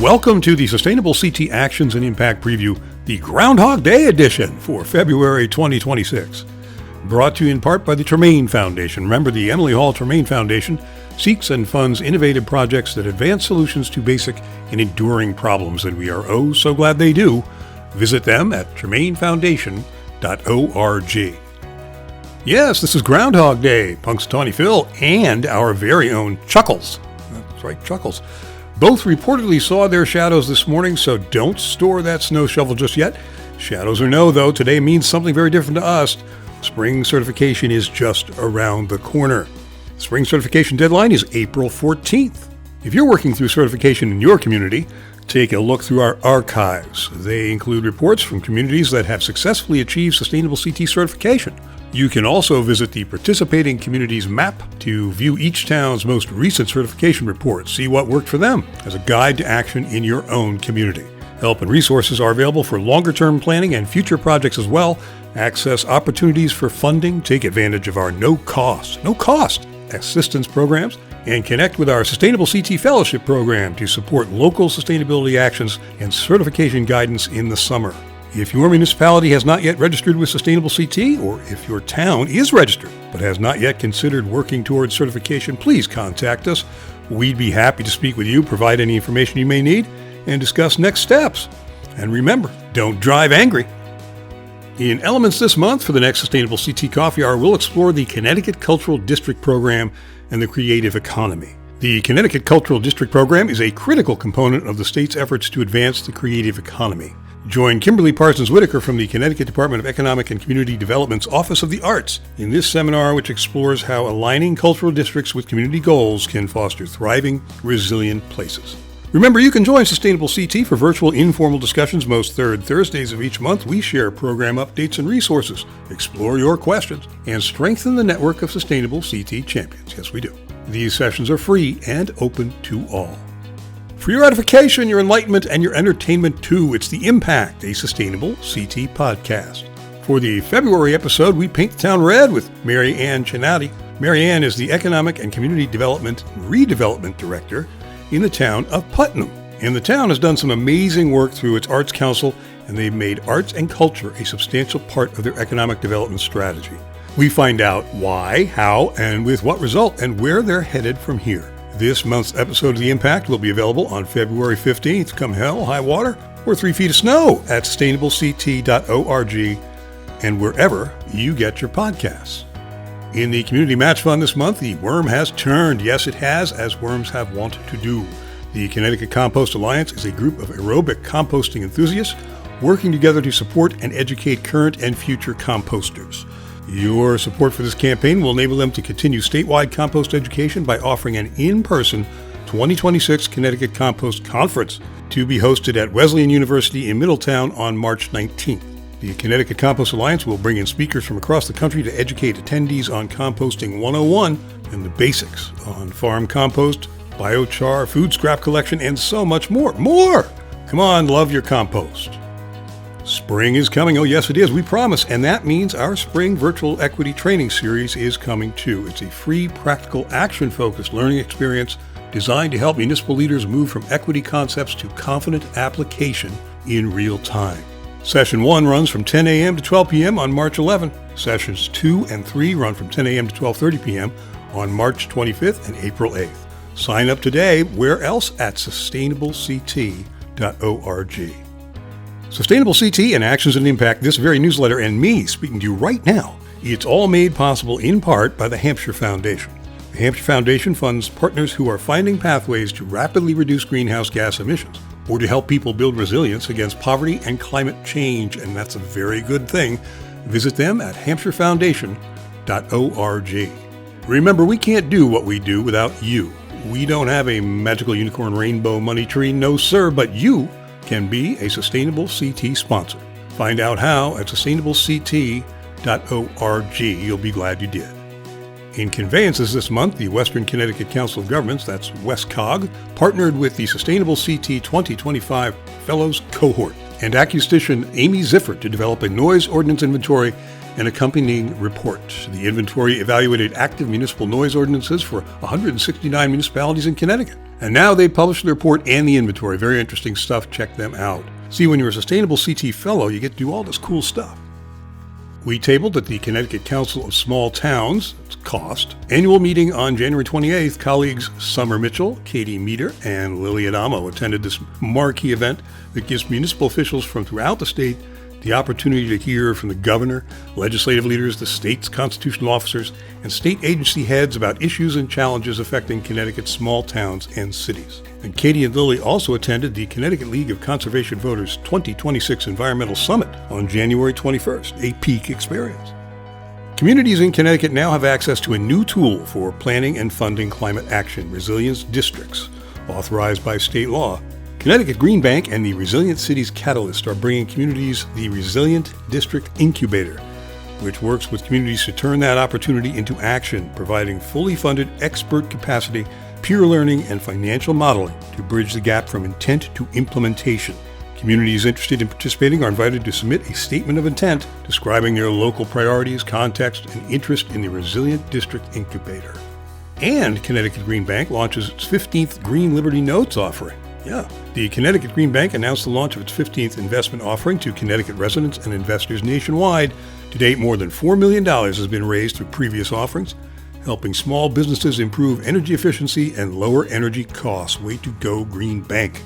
Welcome to the Sustainable CT Actions and Impact Preview, the Groundhog Day edition for February 2026. Brought to you in part by the Tremaine Foundation. Remember, the Emily Hall Tremaine Foundation seeks and funds innovative projects that advance solutions to basic and enduring problems, and we are oh so glad they do. Visit them at tremainefoundation.org. Yes, this is Groundhog Day. Punxsutawney Phil and our very own Chuckles. That's right, Chuckles. Both reportedly saw their shadows this morning, so don't store that snow shovel just yet. Shadows or no, though, today means something very different to us. Spring certification is just around the corner. Spring certification deadline is April 14th. If you're working through certification in your community, take a look through our archives. They include reports from communities that have successfully achieved Sustainable CT certification. You can also visit the participating communities map to view each town's most recent certification report, see what worked for them as a guide to action in your own community. Help and resources are available for longer-term planning and future projects as well. Access opportunities for funding, take advantage of our no-cost assistance programs, and connect with our Sustainable CT Fellowship Program to support local sustainability actions and certification guidance in the summer. If your municipality has not yet registered with Sustainable CT, or if your town is registered but has not yet considered working towards certification, please contact us. We'd be happy to speak with you, provide any information you may need, and discuss next steps. And remember, don't drive angry. In Elements this month for the next Sustainable CT Coffee Hour, we'll explore the Connecticut Cultural District Program and the creative economy. The Connecticut Cultural District Program is a critical component of the state's efforts to advance the creative economy. Join Kimberly Parsons Whitaker from the Connecticut Department of Economic and Community Development's Office of the Arts in this seminar, which explores how aligning cultural districts with community goals can foster thriving, resilient places. Remember, you can join Sustainable CT for virtual informal discussions most third Thursdays of each month. We share program updates and resources, explore your questions, and strengthen the network of Sustainable CT champions. Yes, we do. These sessions are free and open to all. For your edification, your enlightenment, and your entertainment too, it's The Impact, a Sustainable CT podcast. For the February episode, we paint the town red with Mary Ann Chinati. Mary Ann is the Economic and Community Development Redevelopment Director in the town of Putnam. And the town has done some amazing work through its Arts Council, and they've made arts and culture a substantial part of their economic development strategy. We find out why, how, and with what result, and where they're headed from here. This month's episode of The Impact will be available on February 15th, come hell, high water, or 3 feet of snow at sustainableCT.org and wherever you get your podcasts. In the Community Match Fund this month, the worm has turned. Yes, it has, as worms have wanted to do. The Connecticut Compost Alliance is a group of aerobic composting enthusiasts working together to support and educate current and future composters. Your support for this campaign will enable them to continue statewide compost education by offering an in-person 2026 Connecticut Compost Conference to be hosted at Wesleyan University in Middletown on March 19th. The Connecticut Compost Alliance will bring in speakers from across the country to educate attendees on Composting 101 and the basics on farm compost, biochar, food scrap collection, and so much more. More! Come on, love your compost. Spring is coming. Oh, yes, it is. We promise. And that means our spring virtual equity training series is coming too. It's a free, practical, action-focused learning experience designed to help municipal leaders move from equity concepts to confident application in real time. Session 1 runs from 10 a.m. to 12 p.m. on March 11. Sessions 2 and 3 run from 10 a.m. to 12:30 p.m. on March 25th and April 8th. Sign up today. Where else? At sustainableCT.org. Sustainable CT and Actions and Impact, this very newsletter, and me speaking to you right now, it's all made possible in part by the Hampshire Foundation. The Hampshire Foundation funds partners who are finding pathways to rapidly reduce greenhouse gas emissions or to help people build resilience against poverty and climate change, and that's a very good thing. Visit them at hampshirefoundation.org. Remember, we can't do what we do without you. We don't have a magical unicorn rainbow money tree, no sir, but you can be a Sustainable CT sponsor. Find out how at sustainableCT.org. You'll be glad you did. In conveyances this month, the Western Connecticut Council of Governments, that's WestCOG, partnered with the Sustainable CT 2025 Fellows Cohort and acustician Amy Ziffert to develop a noise ordinance inventory and accompanying report. The inventory evaluated active municipal noise ordinances for 169 municipalities in Connecticut And now they publish the report and the inventory. Very interesting stuff. Check them out. See, when you're a Sustainable CT Fellow, you get to do all this cool stuff. We tabled at the Connecticut Council of Small Towns, COST, annual meeting on January 28th. Colleagues Summer Mitchell, Katie Meter, and Lily Adamo attended this marquee event that gives municipal officials from throughout the state the opportunity to hear from the governor, legislative leaders, the state's constitutional officers, and state agency heads about issues and challenges affecting Connecticut's small towns and cities. And Katie and Lily also attended the Connecticut League of Conservation Voters 2026 Environmental Summit on January 21st, a peak experience. Communities in Connecticut now have access to a new tool for planning and funding climate action, resilience districts, authorized by state law. Connecticut Green Bank and the Resilient Cities Catalyst are bringing communities the Resilient District Incubator, which works with communities to turn that opportunity into action, providing fully funded expert capacity, peer learning, and financial modeling to bridge the gap from intent to implementation. Communities interested in participating are invited to submit a statement of intent describing their local priorities, context, and interest in the Resilient District Incubator. And Connecticut Green Bank launches its 15th Green Liberty Notes offering. Yeah, the Connecticut Green Bank announced the launch of its 15th investment offering to Connecticut residents and investors nationwide. To date, more than $4 million has been raised through previous offerings, helping small businesses improve energy efficiency and lower energy costs. Way to go, Green Bank.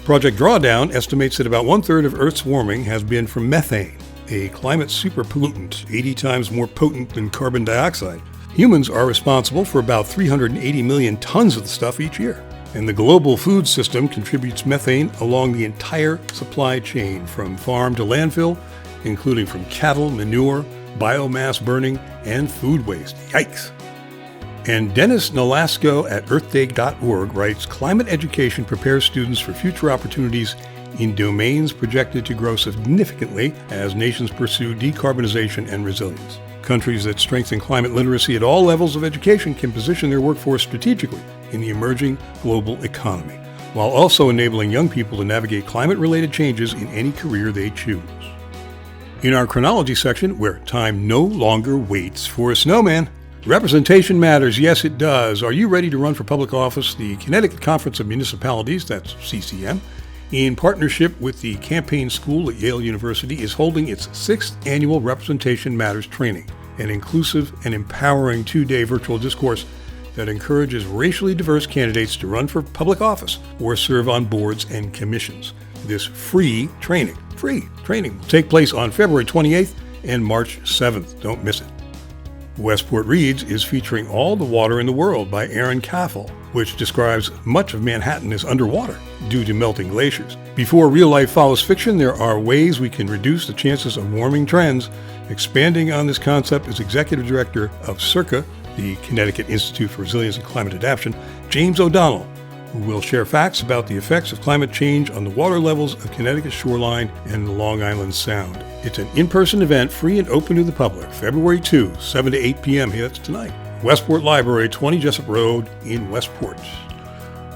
Project Drawdown estimates that about one-third of Earth's warming has been from methane, a climate superpollutant 80 times more potent than carbon dioxide. Humans are responsible for about 380 million tons of the stuff each year. And the global food system contributes methane along the entire supply chain, from farm to landfill, including from cattle, manure, biomass burning, and food waste. Yikes! And Dennis Nolasco at earthday.org writes, climate education prepares students for future opportunities in domains projected to grow significantly as nations pursue decarbonization and resilience. Countries that strengthen climate literacy at all levels of education can position their workforce strategically in the emerging global economy, while also enabling young people to navigate climate-related changes in any career they choose. In our chronology section, where time no longer waits for a snowman, representation matters. Yes, it does. Are you ready to run for public office? The Connecticut Conference of Municipalities, that's CCM, in partnership with the Campaign School at Yale University, is holding its 6th annual Representation Matters training, an inclusive and empowering 2-day virtual discourse that encourages racially diverse candidates to run for public office or serve on boards and commissions. This free training will take place on February 28th and March 7th. Don't miss it. Westport Reads is featuring All the Water in the World by Aaron Caffel, which describes much of Manhattan as underwater due to melting glaciers. Before real life follows fiction, there are ways we can reduce the chances of warming trends. Expanding on this concept is Executive Director of CIRCA, the Connecticut Institute for Resilience and Climate Adaptation, James O'Donnell, who will share facts about the effects of climate change on the water levels of Connecticut's shoreline and the Long Island Sound. It's an in-person event, free and open to the public, February 2, 7 to 8 p.m. Hey, that's tonight. Westport Library, 20 Jessup Road in Westport.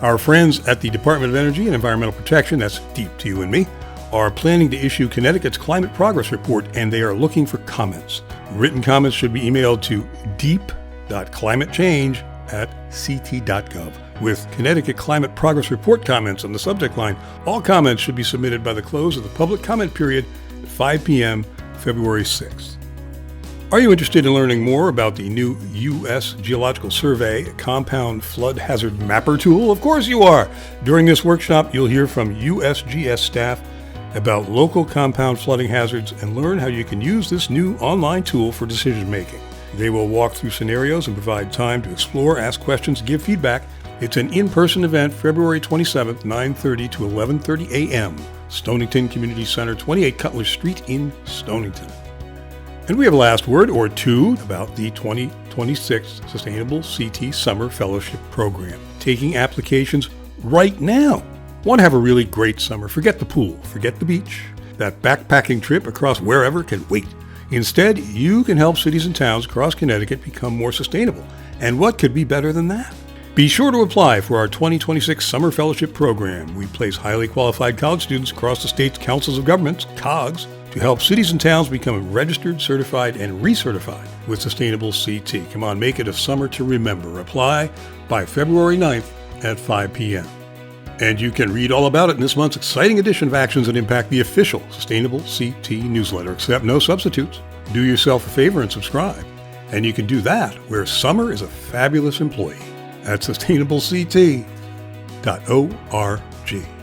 Our friends at the Department of Energy and Environmental Protection, that's deep to you and me, are planning to issue Connecticut's Climate Progress Report, and they are looking for comments. Written comments should be emailed to deep.climatechange@ct.gov. With Connecticut Climate Progress Report comments on the subject line, all comments should be submitted by the close of the public comment period at 5 p.m. February 6th. Are you interested in learning more about the new U.S. Geological Survey Compound Flood Hazard Mapper tool? Of course you are! During this workshop, you'll hear from USGS staff about local compound flooding hazards and learn how you can use this new online tool for decision making. They will walk through scenarios and provide time to explore, ask questions, give feedback. It's an in-person event, February 27th, 9:30 to 11:30 a.m., Stonington Community Center, 28 Cutler Street in Stonington. And we have a last word or two about the 2026 Sustainable CT Summer Fellowship Program, taking applications right now. Want to have a really great summer? Forget the pool, forget the beach. That backpacking trip across wherever can wait. Instead, you can help cities and towns across Connecticut become more sustainable. And what could be better than that? Be sure to apply for our 2026 Summer Fellowship Program. We place highly qualified college students across the state's councils of governments, COGS, to help cities and towns become registered, certified, and recertified with Sustainable CT. Come on, make it a summer to remember. Apply by February 9th at 5 p.m. And you can read all about it in this month's exciting edition of Actions That Impact, the official Sustainable CT newsletter. Accept no substitutes. Do yourself a favor and subscribe. And you can do that where summer is a fabulous employee at sustainablecT.org.